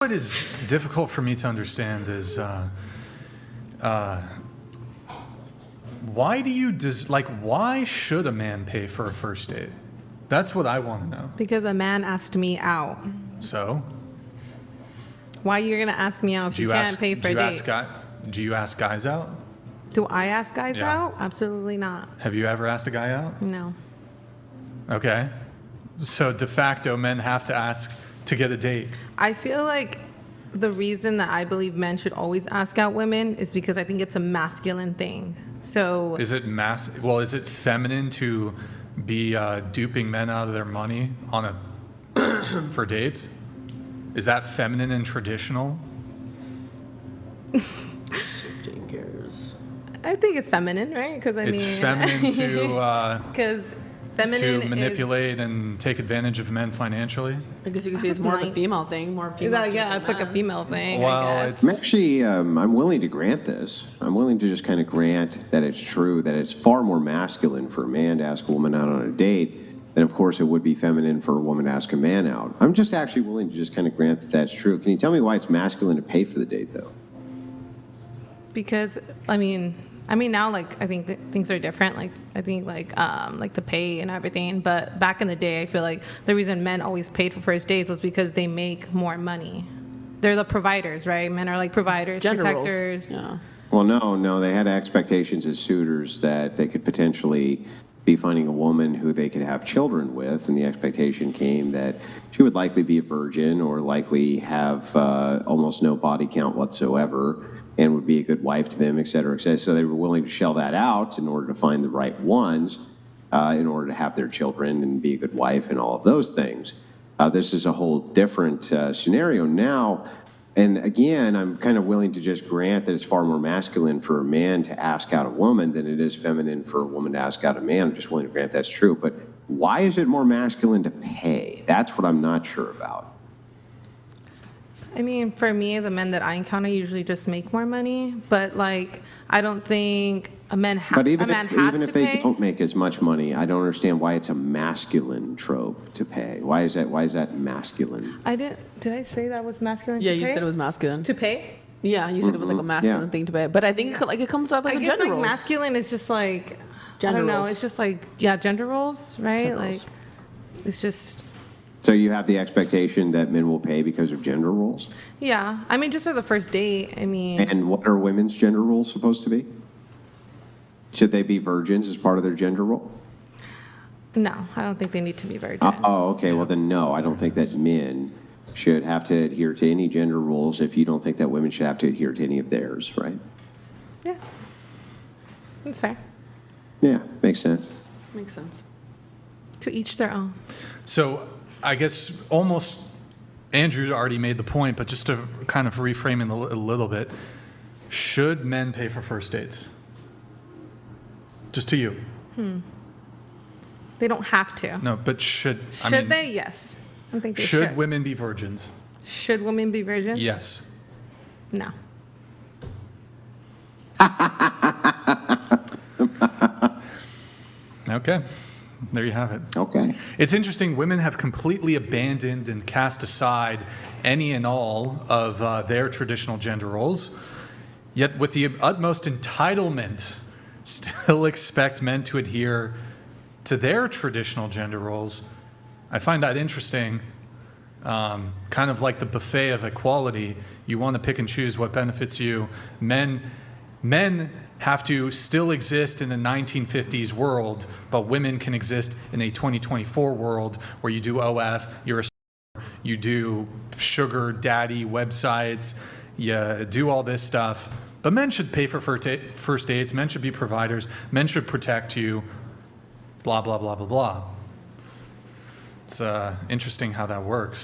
What is difficult for me to understand is why do you why should a man pay for a first date? That's what I want to know. Because a man asked me out. So? Why you're gonna ask me out if you can't pay for a date? Do you ask guys out? Do I ask guys Yeah. out? Absolutely not. Have you ever asked a guy out? No. Okay. So de facto, men have to ask to get a date. I feel like the reason that I believe men should always ask out women is because I think it's a masculine thing. So is it is it feminine to be duping men out of their money on a for dates? Is that feminine and traditional? Shifting gears. I think it's feminine, right? Because it's feminine to because feminine to manipulate and take advantage of men financially. I guess you could say it's more of a female thing, more female. Yeah, it's like a female thing. Well, I guess. I'm actually, I'm willing to grant this. I'm willing to just kind of grant that it's true, that it's far more masculine for a man to ask a woman out on a date than, of course, it would be feminine for a woman to ask a man out. I'm just actually willing to just kind of grant that that's true. Can you tell me why it's masculine to pay for the date, though? Because I mean now, like, I think things are different. Like, I think like the pay and everything. But back in the day, I feel like the reason men always paid for first dates was because they make more money. They're the providers, right? Men are like providers, Gender protectors. roles. Yeah. Well, no, they had expectations as suitors that they could potentially be finding a woman who they could have children with, and the expectation came that she would likely be a virgin or likely have almost no body count whatsoever and would be a good wife to them, et cetera, et cetera. So they were willing to shell that out in order to find the right ones, in order to have their children and be a good wife and all of those things. This is a whole different scenario now. And again, I'm kind of willing to just grant that it's far more masculine for a man to ask out a woman than it is feminine for a woman to ask out a man. I'm just willing to grant that's true. But why is it more masculine to pay? That's what I'm not sure about. I mean, for me, the men that I encounter usually just make more money. But like, I don't think a man has to pay. But even if they don't make as much money, I don't understand why it's a masculine trope to pay. Why is that masculine? Did I say that was masculine? Yeah, to you pay? said it was masculine. To pay? Yeah, you said it was like a masculine thing to pay. But I think like it comes out like a gender roles. Masculine is just like Gender I don't know. roles. It's just like gender roles, right? Gender roles. Like it's just. So you have the expectation that men will pay because of gender roles? Yeah, I mean, just for the first date. I mean. And what are women's gender roles supposed to be? Should they be virgins as part of their gender role? No, I don't think they need to be virgins. Oh, okay. Well, then no, I don't think that men should have to adhere to any gender rules if you don't think that women should have to adhere to any of theirs, right? Yeah, that's fair. Yeah, makes sense. Makes sense. To each their own. So I guess almost Andrew already made the point, but just to kind of reframe it a little bit, should men pay for first dates? Just to you. They don't have to. No, but should. Should they? Yes. I think they should. Should women be virgins? Should women be virgins? Yes. No. Okay. There you have it. Okay. It's interesting, women have completely abandoned and cast aside any and all of their traditional gender roles, yet with the utmost entitlement, still expect men to adhere to their traditional gender roles. I find that interesting. Kind of like the buffet of equality, you want to pick and choose what benefits you. Men have to still exist in the 1950s world, but women can exist in a 2024 world where you do OF, you do sugar daddy websites, you do all this stuff. But men should pay for first dates, men should be providers, men should protect you, blah, blah, blah, blah, blah. It's interesting how that works.